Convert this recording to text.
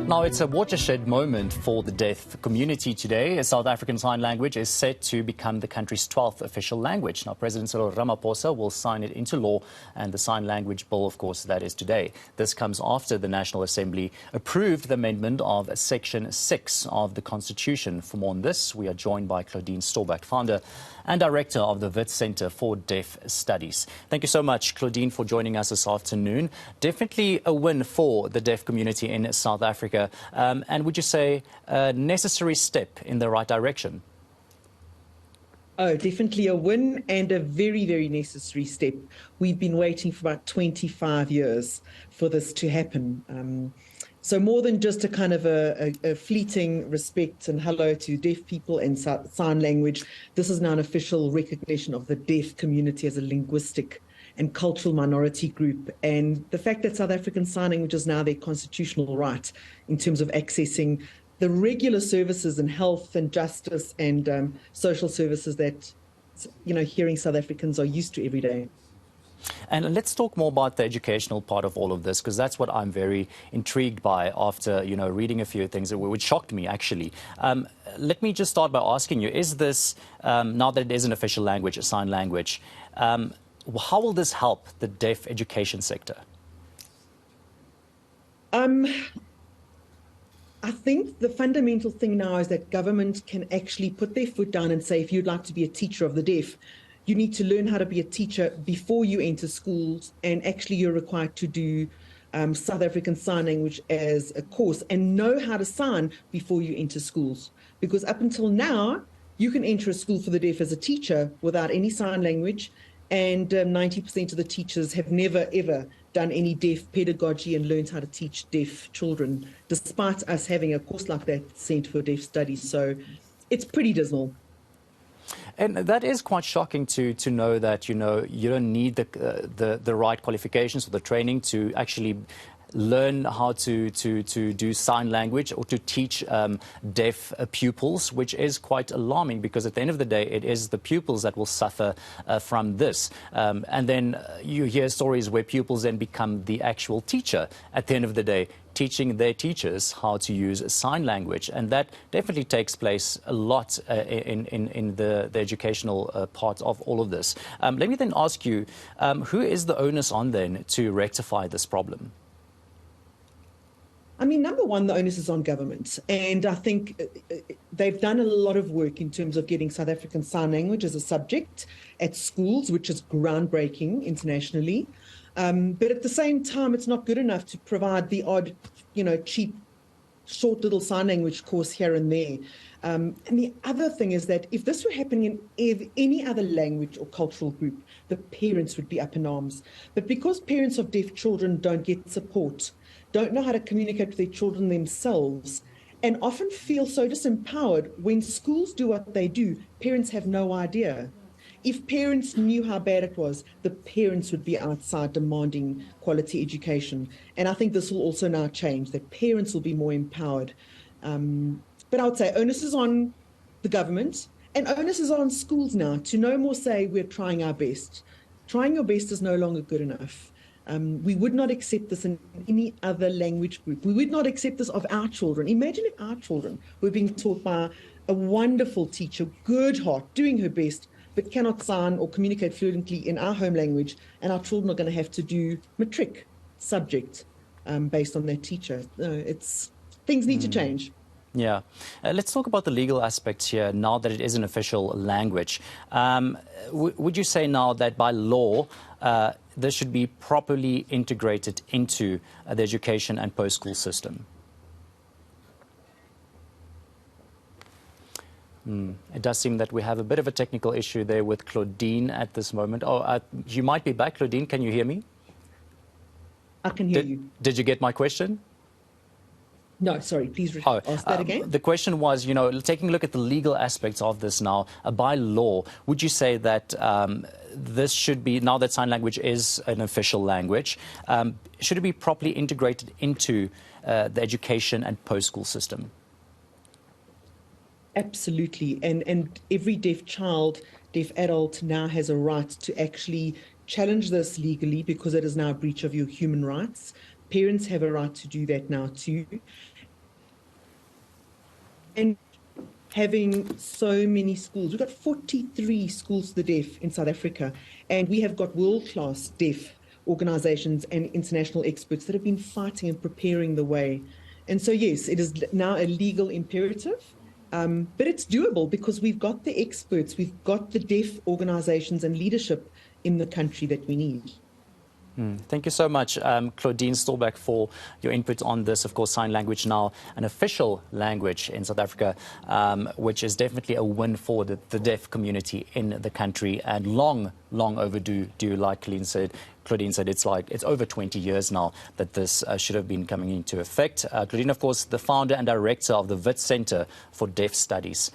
Now, it's a watershed moment for the deaf community today. South African Sign Language is set to become the country's 12th official language. Now, President Cyril Ramaphosa will sign it into law, and the Sign Language Bill, of course, that is today. This comes after the National Assembly approved the amendment of Section 6 of the Constitution. For more on this, we are joined by Claudine Storbeck, founder and director of the Wits Centre for Deaf Studies. Thank you so much, Claudine, for joining us this afternoon. Definitely a win for the deaf community in South Africa. And would you say a necessary step in the right direction? Oh, definitely a win and a very, very necessary step. We've been waiting for about 25 years for this to happen. So more than just a kind of a fleeting respect and hello to deaf people and sign language, this is now an official recognition of the deaf community as a linguistic and cultural minority group. And the fact that South African Sign Language is now their constitutional right in terms of accessing the regular services in health and justice and social services that, hearing South Africans are used to every day. And let's talk more about the educational part of all of this, because that's what I'm very intrigued by after, reading a few things which shocked me, actually. Let me just start by asking you, is this, now that it is an official language, a sign language, how will this help the deaf education sector? I think the fundamental thing now is that government can actually put their foot down and say, if you'd like to be a teacher of the deaf, you need to learn how to be a teacher before you enter schools, and actually you're required to do South African Sign Language as a course and know how to sign before you enter schools. Because up until now, you can enter a school for the deaf as a teacher without any sign language, and 90% of the teachers have never, ever done any deaf pedagogy and learned how to teach deaf children, despite us having a course like that at Centre for Deaf Studies. So it's pretty dismal. And that is quite shocking to know that, you don't need the right qualifications or the training to actually learn how to do sign language or to teach deaf pupils, which is quite alarming, because at the end of the day, it is the pupils that will suffer from this. And then you hear stories where pupils then become the actual teacher at the end of the day, teaching their teachers how to use sign language. And that definitely takes place a lot in the educational part of all of this. Let me then ask you, who is the onus on then to rectify this problem? I mean, number one, the onus is on government. And I think they've done a lot of work in terms of getting South African Sign Language as a subject at schools, which is groundbreaking internationally. But at the same time, it's not good enough to provide the odd, cheap, short little sign language course here and there. And the other thing is that if this were happening in any other language or cultural group, the parents would be up in arms. But because parents of deaf children don't get support, don't know how to communicate with their children themselves, and often feel so disempowered when schools do what they do, parents have no idea. If parents knew how bad it was, the parents would be outside demanding quality education. And I think this will also now change, that parents will be more empowered. But I would say onus is on the government, and onus is on schools now to no more say we're trying our best. Trying your best is no longer good enough. We would not accept this in any other language group. We would not accept this of our children. Imagine if our children were being taught by a wonderful teacher, good heart, doing her best, but cannot sign or communicate fluently in our home language, and our children are going to have to do matric subject based on their teacher. Things need to change. Yeah. Let's talk about the legal aspects here now that it is an official language. Would you say now that by law, this should be properly integrated into the education and post-school system? It does seem that we have a bit of a technical issue there with Claudine at this moment. Oh, you might be back. Claudine, can you hear me? I can hear you. Did you get my question? No, sorry, please ask that again. The question was, taking a look at the legal aspects of this now, by law, would you say that this should be, now that sign language is an official language, should it be properly integrated into the education and post-school system? Absolutely. And every deaf child, deaf adult now has a right to actually challenge this legally, because it is now a breach of your human rights. Parents have a right to do that now too. And having so many schools. We've got 43 schools for the deaf in South Africa, and we have got world-class deaf organizations and international experts that have been fighting and preparing the way. And so, yes, it is now a legal imperative, but it's doable because we've got the experts, we've got the deaf organizations and leadership in the country that we need. Thank you so much, Claudine Storbeck, for your input on this. Of course, sign language now an official language in South Africa, which is definitely a win for the deaf community in the country, and long overdue. Like Claudine said, it's over 20 years now that this should have been coming into effect. Claudine, of course, the founder and director of the Wits Centre for Deaf Studies.